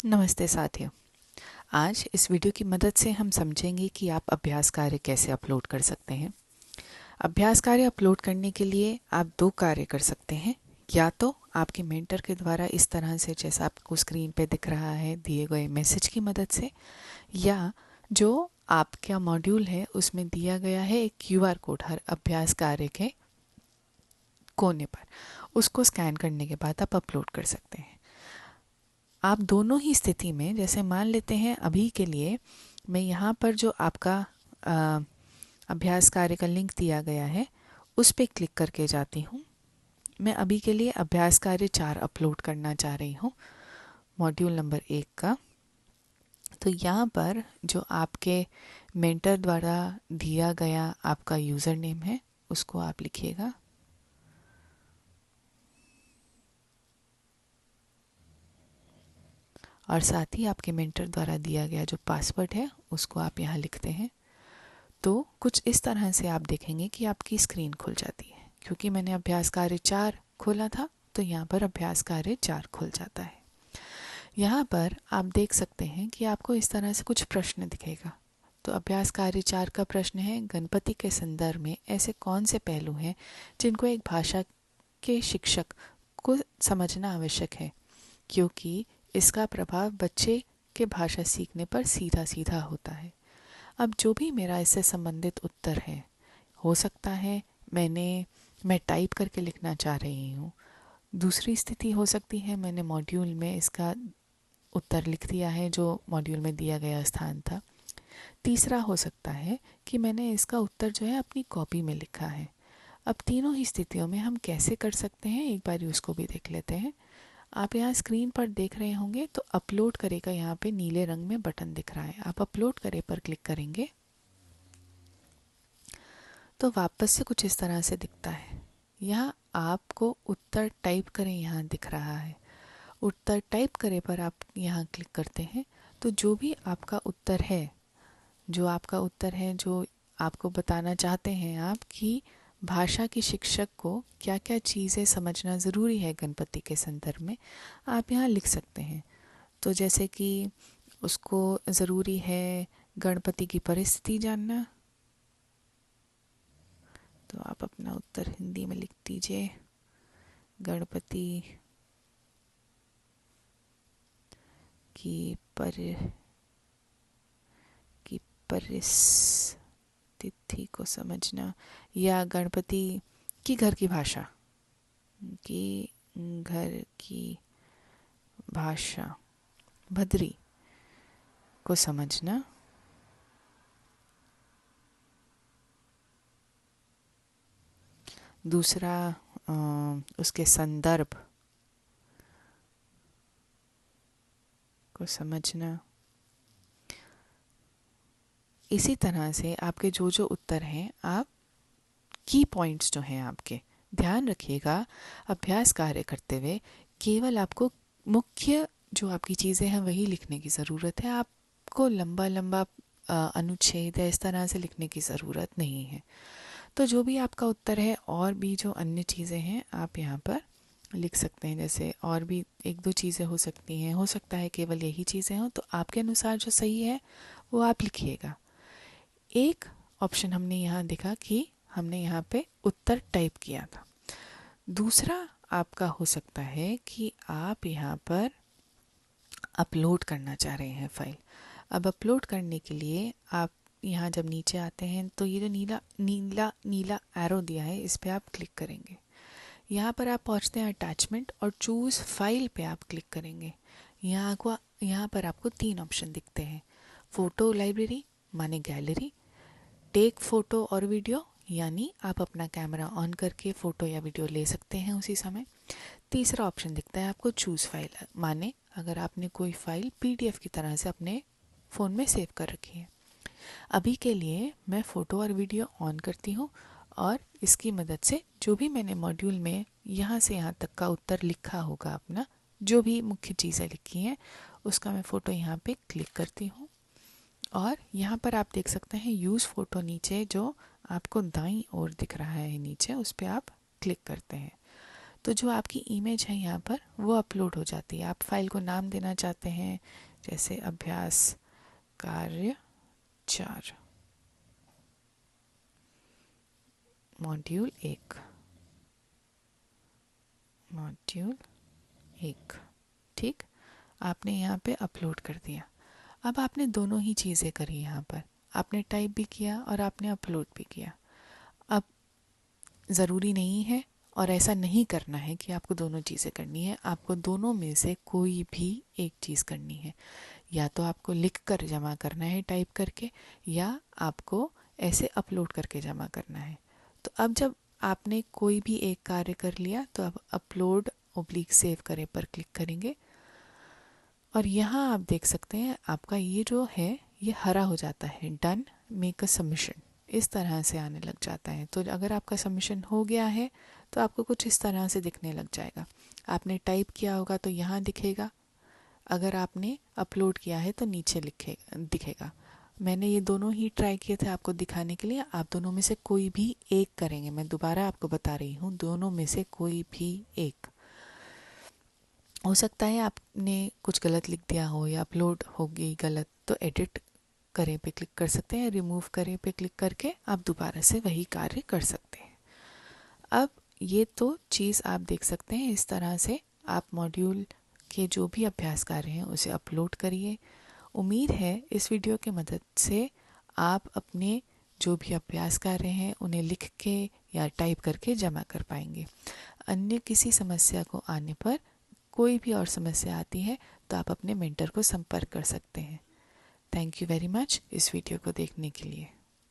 नमस्ते साथियों। आज इस वीडियो की मदद से हम समझेंगे कि आप अभ्यास कार्य कैसे अपलोड कर सकते हैं। अभ्यास कार्य अपलोड करने के लिए आप दो कार्य कर सकते हैं। या तो आपके मेंटर के द्वारा इस तरह से जैसा आपको स्क्रीन पे दिख रहा है दिए गए मैसेज की मदद से, या जो आपका मॉड्यूल है उसमें दिया गया है एक क्यूआर कोड हर अभ्यास कार्य के कोने पर, उसको स्कैन करने के बाद आप अपलोड कर सकते हैं। आप दोनों ही स्थिति में, जैसे मान लेते हैं अभी के लिए मैं यहाँ पर जो आपका अ, अभ्यास कार्य का लिंक दिया गया है उस पर क्लिक करके जाती हूँ। मैं अभी के लिए अभ्यास कार्य 4 अपलोड करना चाह रही हूँ, मॉड्यूल नंबर 1 का। तो यहाँ पर जो आपके मेंटर द्वारा दिया गया आपका यूज़र नेम है उसको आप लिखिएगा। और साथ ही आपके मेंटर द्वारा दिया गया जो पासवर्ड है उसको आप यहाँ लिखते हैं। तो कुछ इस तरह से आप देखेंगे कि आपकी स्क्रीन खुल जाती है। क्योंकि मैंने अभ्यास कार्य 4 खोला था तो यहाँ पर अभ्यास कार्य 4 खुल जाता है। यहाँ पर आप देख सकते हैं कि आपको इस तरह से कुछ प्रश्न दिखेगा। तो अभ्यास कार्य 4 का प्रश्न है, गणपति के संदर्भ में ऐसे कौन से पहलू हैं जिनको एक भाषा के शिक्षक को समझना आवश्यक है, क्योंकि इसका प्रभाव बच्चे के भाषा सीखने पर सीधा सीधा होता है। अब जो भी मेरा इससे संबंधित उत्तर है, हो सकता है मैं टाइप करके लिखना चाह रही हूँ। दूसरी स्थिति हो सकती है मैंने मॉड्यूल में इसका उत्तर लिख दिया है जो मॉड्यूल में दिया गया स्थान था। तीसरा हो सकता है कि मैंने इसका उत्तर जो है अपनी कॉपी में लिखा है। अब तीनों ही स्थितियों में हम कैसे कर सकते हैं एक बार उसको भी देख लेते हैं। आप यहाँ स्क्रीन पर देख रहे होंगे तो अपलोड करे का यहाँ पे नीले रंग में बटन दिख रहा है। आप अपलोड करे पर क्लिक करेंगे तो वापस से कुछ इस तरह से दिखता है। यहाँ आपको उत्तर टाइप करें यहाँ दिख रहा है। उत्तर टाइप करे पर आप यहाँ क्लिक करते हैं तो जो भी आपका उत्तर है, जो आपको बताना चाहते हैं आप कि भाषा की शिक्षक को क्या क्या चीज़ें समझना ज़रूरी है गणपति के संदर्भ में, आप यहाँ लिख सकते हैं। तो जैसे कि उसको ज़रूरी है गणपति की परिस्थिति जानना, तो आप अपना उत्तर हिंदी में लिख दीजिए। गणपति की पर की परिस्थिति को समझना, या गणपति की घर की भाषा की घर की भाषा भद्री को समझना। दूसरा उसके संदर्भ को समझना। इसी तरह से आपके जो जो उत्तर हैं, आप की पॉइंट्स जो हैं आपके ध्यान रखिएगा। अभ्यास कार्य करते हुए केवल आपको मुख्य जो आपकी चीज़ें हैं वही लिखने की ज़रूरत है। आपको लंबा लंबा अनुच्छेद या इस तरह से लिखने की ज़रूरत नहीं है। तो जो भी आपका उत्तर है और भी जो अन्य चीज़ें हैं आप यहाँ पर लिख सकते हैं। जैसे और भी एक दो चीज़ें हो सकती हैं, हो सकता है केवल यही चीज़ें हों, तो आपके अनुसार जो सही है वो आप लिखिएगा। एक ऑप्शन हमने यहाँ देखा कि हमने यहाँ पे उत्तर टाइप किया था। दूसरा आपका हो सकता है कि आप यहाँ पर अपलोड करना चाह रहे हैं फाइल। अब अपलोड करने के लिए आप यहाँ जब नीचे आते हैं तो ये जो नीला नीला नीला एरो दिया है इस पर आप क्लिक करेंगे। यहाँ पर आप पहुँचते हैं अटैचमेंट और चूज़ फाइल पे आप क्लिक करेंगे। यहाँ पर आपको 3 ऑप्शन दिखते हैं। फ़ोटो लाइब्रेरी माने गैलरी, टेक फ़ोटो और वीडियो यानी आप अपना कैमरा ऑन करके फ़ोटो या वीडियो ले सकते हैं उसी समय। तीसरा ऑप्शन दिखता है आपको चूज़ फाइल, माने अगर आपने कोई फाइल पीडीएफ की तरह से अपने फ़ोन में सेव कर रखी है। अभी के लिए मैं फ़ोटो और वीडियो ऑन करती हूँ और इसकी मदद से जो भी मैंने मॉड्यूल में यहाँ से यहाँ तक का उत्तर लिखा होगा, अपना जो भी मुख्य चीज़ें लिखी हैं उसका मैं फ़ोटो यहाँ पे क्लिक करती हूँ। और यहाँ पर आप देख सकते हैं यूज़ फ़ोटो नीचे जो आपको दाईं ओर दिख रहा है नीचे, उस पर आप क्लिक करते हैं तो जो आपकी इमेज है यहाँ पर वो अपलोड हो जाती है। आप फाइल को नाम देना चाहते हैं, जैसे अभ्यास कार्य 4 मॉड्यूल 1, ठीक। आपने यहाँ पे अपलोड कर दिया। अब आपने दोनों ही चीज़ें करी यहाँ पर, आपने टाइप भी किया और आपने अपलोड भी किया। अब ज़रूरी नहीं है और ऐसा नहीं करना है कि आपको दोनों चीज़ें करनी है। आपको दोनों में से कोई भी एक चीज़ करनी है। या तो आपको लिख कर जमा करना है टाइप करके, या आपको ऐसे अपलोड करके जमा करना है। तो अब जब आपने कोई भी एक कार्य कर लिया तो अब अपलोड / सेव करें पर क्लिक करेंगे और यहाँ आप देख सकते हैं आपका ये जो है ये हरा हो जाता है, डन मेक अ सबमिशन, इस तरह से आने लग जाता है। तो अगर आपका सबमिशन हो गया है तो आपको कुछ इस तरह से दिखने लग जाएगा। आपने टाइप किया होगा तो यहाँ दिखेगा, अगर आपने अपलोड किया है तो नीचे दिखेगा। मैंने ये दोनों ही ट्राई किए थे आपको दिखाने के लिए। आप दोनों में से कोई भी एक करेंगे, मैं दोबारा आपको बता रही हूँ, दोनों में से कोई भी एक। हो सकता है आपने कुछ गलत लिख दिया हो या अपलोड हो गई गलत, तो एडिट करें पे क्लिक कर सकते हैं, रिमूव करें पे क्लिक करके आप दोबारा से वही कार्य कर सकते हैं। अब ये तो चीज़ आप देख सकते हैं, इस तरह से आप मॉड्यूल के जो भी अभ्यास कार्य हैं उसे अपलोड करिए। उम्मीद है इस वीडियो की मदद से आप अपने जो भी अभ्यास कार्य हैं उन्हें लिख के या टाइप करके जमा कर पाएंगे। अन्य किसी समस्या को आने पर, कोई भी और समस्या आती है तो आप अपने मेंटर को संपर्क कर सकते हैं। थैंक यू वेरी मच इस वीडियो को देखने के लिए।